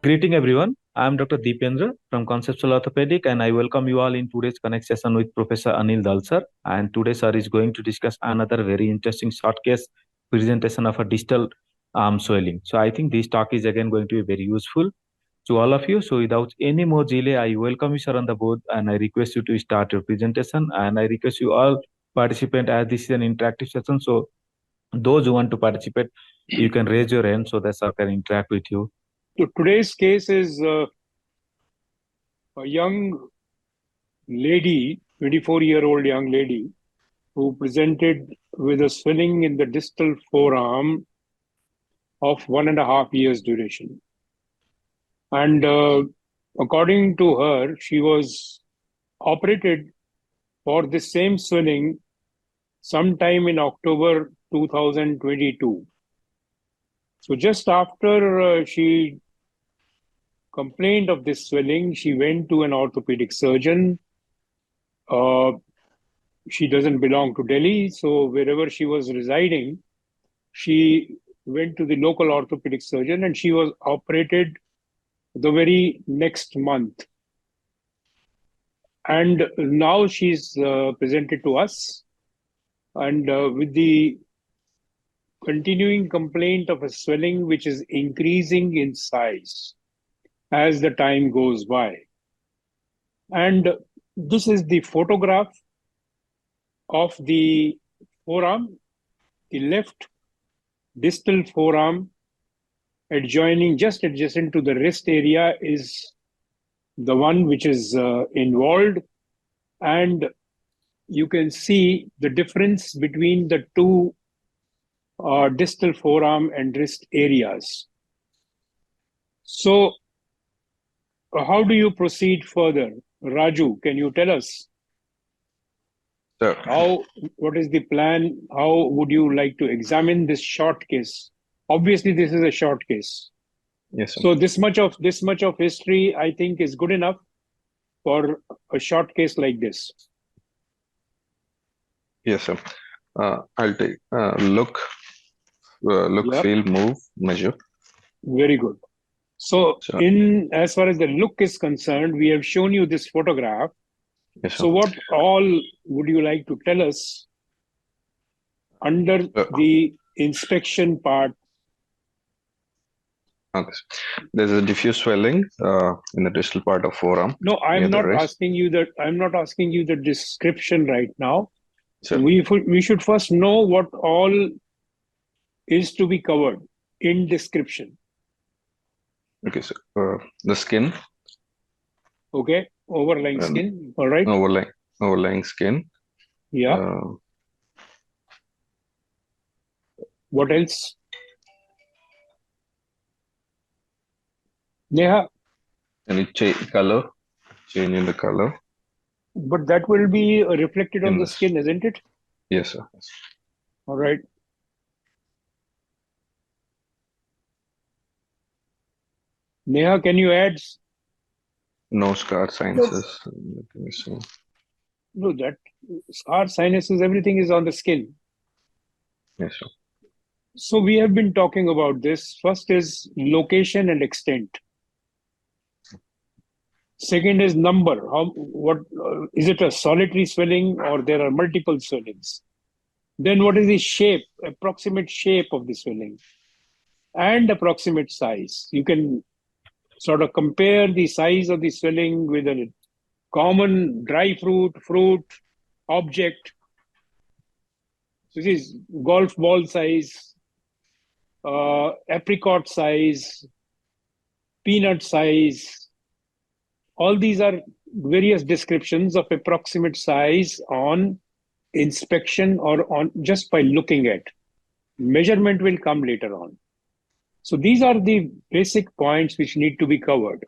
Greeting everyone. I am Dr. Deependra from Conceptual Orthopedic and I welcome you all in today's connect session with Professor Anil Dhal sir. And today sir is going to discuss another very interesting short case presentation of a distal arm swelling. So I think this talk is again going to be very useful to all of you. So without any more delay, I welcome you sir on the board and I request you to start your presentation and I request you all participant as this is an interactive session. So those who want to participate, you can raise your hand so that sir can interact with you. So today's case is a young lady, 24-year-old young lady, who presented with a swelling in the distal forearm of 1.5 years duration. And according to her, she was operated for the same swelling sometime in October 2022. So just after she complained of this swelling, she went to an orthopedic surgeon. She doesn't belong to Delhi, so wherever she was residing, she went to the local orthopedic surgeon and she was operated the very next month. And now she's presented to us and with the continuing complaint of a swelling which is increasing in size as the time goes by. And this is the photograph of the forearm, the left distal forearm just adjacent to the wrist area is the one which is involved. And you can see the difference between the two distal forearm and wrist areas. So how do you proceed further? Raju, can you tell us? What is the plan? How would you like to examine this short case? Obviously, this is a short case. Yes, sir. So this much of history, I think, is good enough for a short case like this. Yes, sir. I'll take look, Yep. feel, move, measure. Very good. So Sure. as far as the look is concerned, we have shown you this photograph. Yes, sir. So what all would you like to tell us under the inspection part? Okay. There's a diffuse swelling in the distal part of forearm. No, I'm near the not wrist. asking you that. I'm not asking you the description right now. Sir. We should first know what all is to be covered in description. Okay, so the skin. Okay, overlying skin. All right. Overlying skin. Yeah. What else? Neha. Any color? Change in the color. But that will be reflected on the skin, isn't it? Yes, sir. All right. Neha, can you add? No scar sinuses. Let me see. No, that scar sinuses, everything is on the skin. Yes, sir. So we have been talking about this. First is location and extent. Second is number. Is it a solitary swelling or there are multiple swellings? Then what is the shape, approximate shape of the swelling, and approximate size? You can sort of compare the size of the swelling with a common dry fruit object. This is golf ball size, apricot size, peanut size. All these are various descriptions of approximate size on inspection or on just by looking at. Measurement will come later on. So these are the basic points which need to be covered.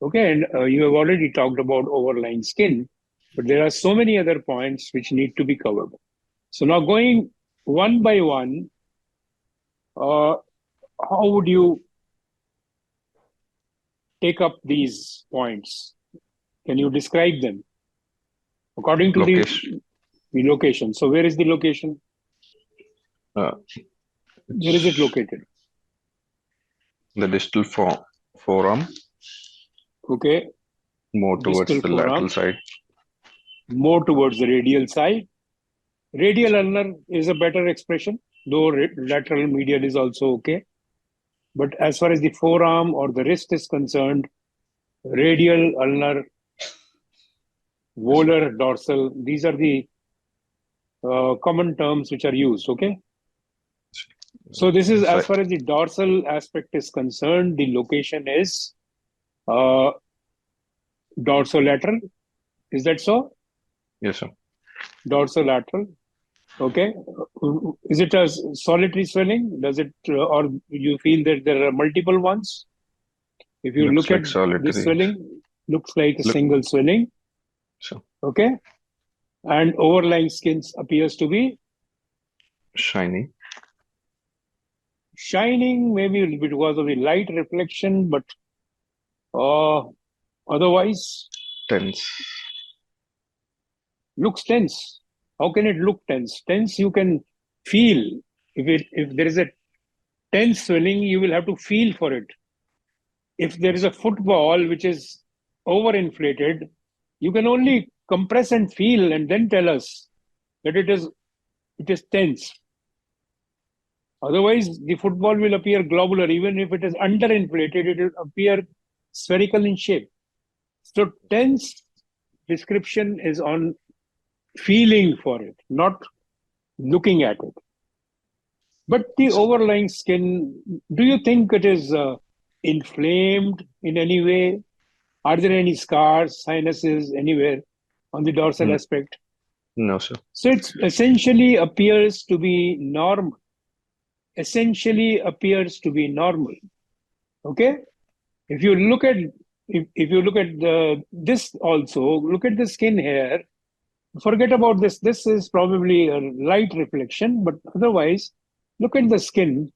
Okay, and you have already talked about overlying skin, but there are so many other points which need to be covered. So now going one by one, how would you take up these points? Can you describe them according to the location? So where is the location? Where is it located? The distal forearm, Okay, more towards distal the forearm, lateral side. more towards the radial side. Radial ulnar is a better expression, though lateral medial is also okay. But as far as the forearm or the wrist is concerned, radial, ulnar, volar, dorsal, these are the common terms which are used, okay? So this is, as Side. far as the dorsal aspect is concerned, the location is uh, dorsolateral. Is that so? Yes, sir. Dorsolateral. Okay. Is it a solitary swelling? Does it, or you feel that there are multiple ones? If you Looks look at like this solitary. swelling, looks like a Look, single swelling. so Okay. And overlying skin appears to be shiny. shining, maybe because of the light reflection, but otherwise Tense. looks tense. How can it look tense? Tense you can feel. If there is a tense swelling, you will have to feel for it. If there is a football which is overinflated, you can only compress and feel and then tell us that it is tense. Otherwise, the football will appear globular. Even if it is underinflated, it will appear spherical in shape. So tense description is on feeling for it, not looking at it. But the overlying skin, do you think it is inflamed in any way? Are there any scars, sinuses anywhere on the dorsal aspect? No, sir. So it essentially appears to be normal. Essentially appears to be normal. Okay? If you look at this also, look at the skin here. Forget about this. This is probably a light reflection, but otherwise, look at the skin.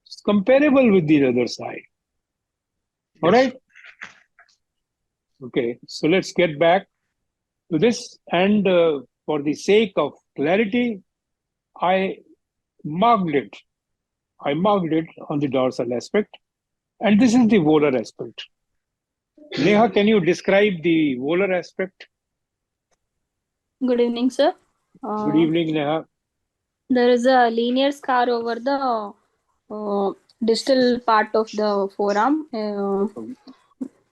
It's comparable with the other side. All Yes. right. Okay. So let's get back to this. And for the sake of clarity, I marked it. I marked it on the dorsal aspect. And this is the volar aspect. Neha, can you describe the volar aspect? Good evening, sir. Good evening, Neha. There is a linear scar over the distal part of the forearm,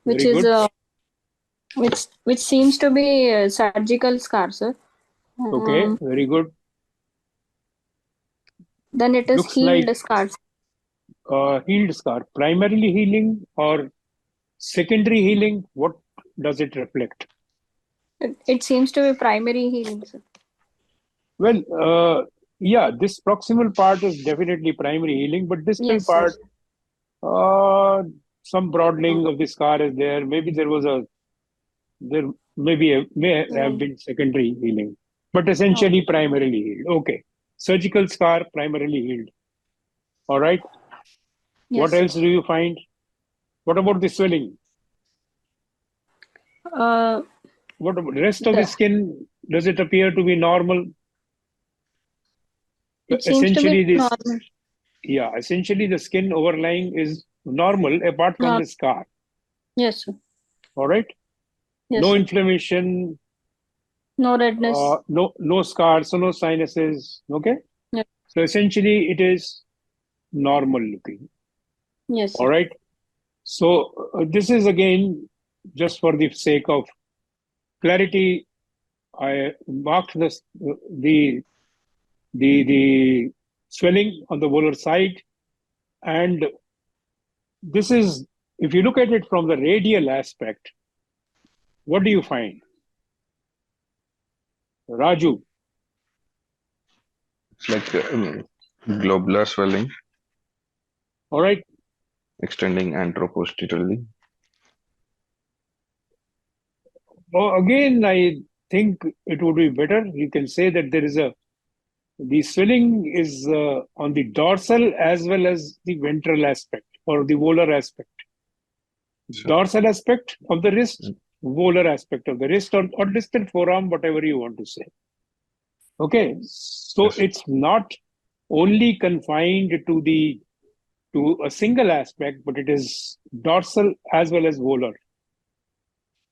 which Very is good. which seems to be a surgical scar, sir. Okay, very good. Then it is Looks like healed scars. healed scar. Primarily healing or secondary healing? What does it reflect? It seems to be primary healing, sir. Well, yeah, this proximal part is definitely primary healing, but distal Yes, sir. part, some broadening of the scar is there. Maybe there may have been secondary healing, but essentially primarily healed. Okay, surgical scar primarily healed. All right. Yes, What sir. else do you find? What about the swelling? What about the rest of the skin? Does it appear to be normal? It seems to be Essentially, normal. essentially the skin overlying is normal apart from the scar. Yes, sir. All right. Yes, No sir. inflammation, No redness. no scars, so no sinuses. Okay. Yeah. So essentially, it is normal looking. Yes, sir. All right. So this is again just for the sake of clarity. I marked the swelling on the volar side, and this is, if you look at it from the radial aspect, what do you find? Raju. It's like globular swelling All right. extending anteroposteriorly. Well, again, I think it would be better. You can say that the swelling is on the dorsal as well as the ventral aspect or the volar aspect. So, Dorsal aspect of the wrist, volar aspect of the wrist, or distal forearm, whatever you want to say. Okay, so yes. it's not only confined to the to a single aspect, but it is dorsal as well as volar.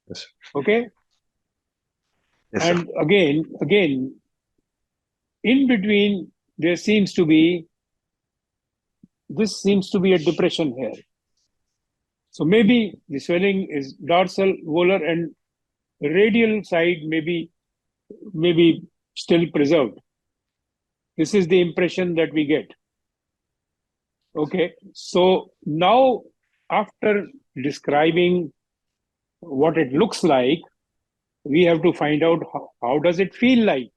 Yes. Okay. Yes, sir. And again, in between, this seems to be a depression here. So maybe the swelling is dorsal, volar, and radial side maybe still preserved. This is the impression that we get. Okay, so now after describing what it looks like, we have to find out how does it feel like.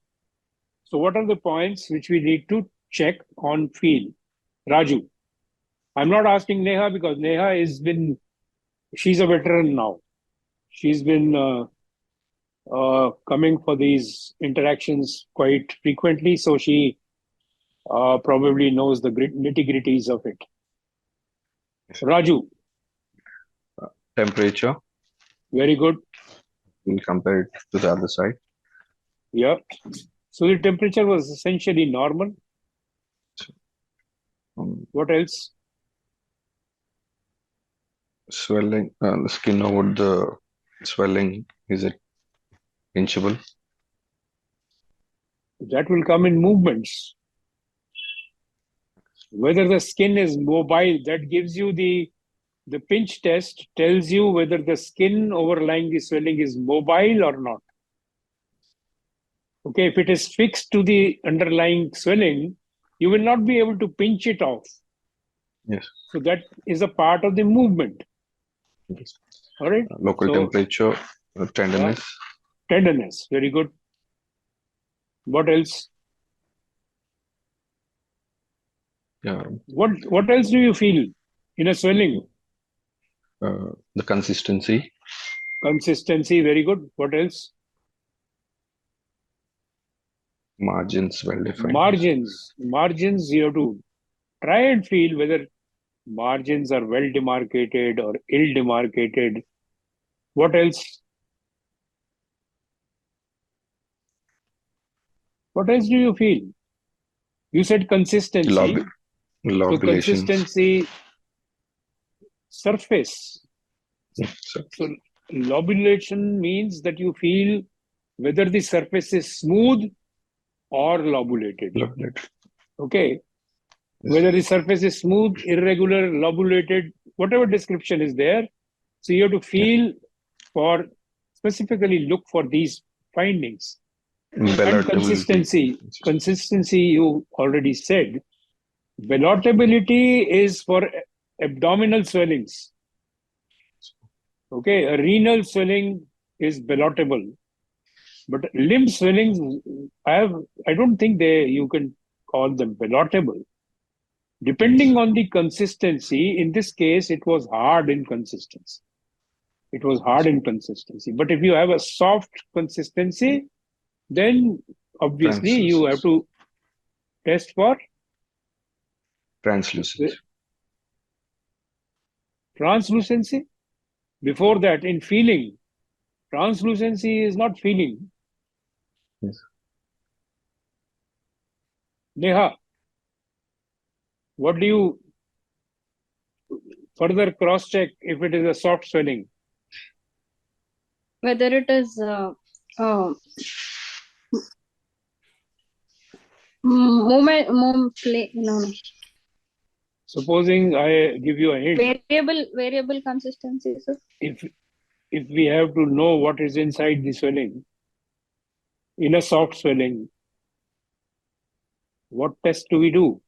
So what are the points which we need to check on feel? Raju, I'm not asking Neha because Neha she's a veteran now. She's been coming for these interactions quite frequently, so she probably knows the nitty-gritties of it. Raju, Temperature, very good. we'll compare it to the other side. Yeah. So the temperature was essentially normal. What else? Swelling, the skin over the swelling, is it inchable? That will come in movements. Whether the skin is mobile, that gives you the pinch test, tells you whether the skin overlying the swelling is mobile or not. Okay, if it is fixed to the underlying swelling, you will not be able to pinch it off. Yes. So that is a part of the movement. Yes. All right. Local temperature, tenderness. Tenderness, very good. What else? Yeah. What else do you feel in a swelling? The consistency. Consistency, very good. What else? Margins well defined. Margins, you have to try and feel whether margins are well demarcated or ill demarcated. What else? What else do you feel? You said consistency. So Lobulations. consistency, surface. So lobulation means that you feel whether the surface is smooth or lobulated. Okay. Yes. Whether the surface is smooth, irregular, lobulated, whatever description is there. So you have to feel specifically look for these findings. And consistency, you already said. Velatability is for abdominal swellings. Okay, a renal swelling is velatable. But limb swellings, I don't think you can call them velatable. Depending on the consistency, in this case, it was hard inconsistency. But if you have a soft consistency, then obviously you have to test for translucency. Before that, in feeling, translucency is not feeling. Yes. Neha, what do you further cross-check if it is a soft swelling? Whether it is no. Supposing I give you a hint. Variable consistency, sir. If we have to know what is inside the swelling, in a soft swelling, what test do we do?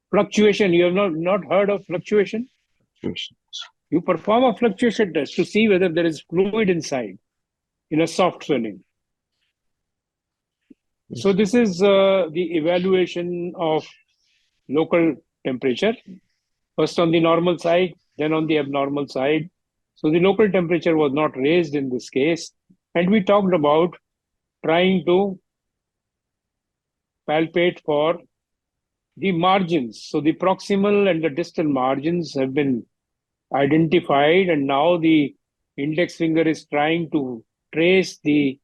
Fluctuation. You have not heard of fluctuation? You perform a fluctuation test to see whether there is fluid inside in a soft swelling. So this is the evaluation of local temperature. First on the normal side, then on the abnormal side. So the local temperature was not raised in this case. And we talked about trying to palpate for the margins. So the proximal and the distal margins have been identified, and now the index finger is trying to trace the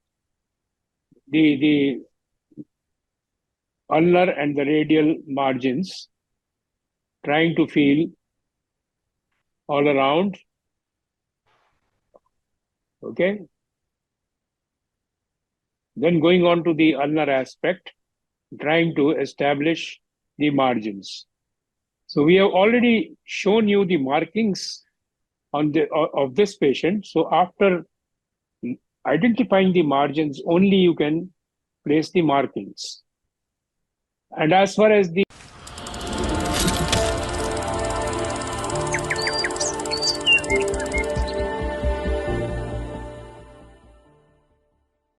ulnar and the radial margins, trying to feel all around. Okay. Then going on to the ulnar aspect, trying to establish the margins. So we have already shown you the markings on the of this patient. So after identifying the margins, only you can place the markings. And as far as the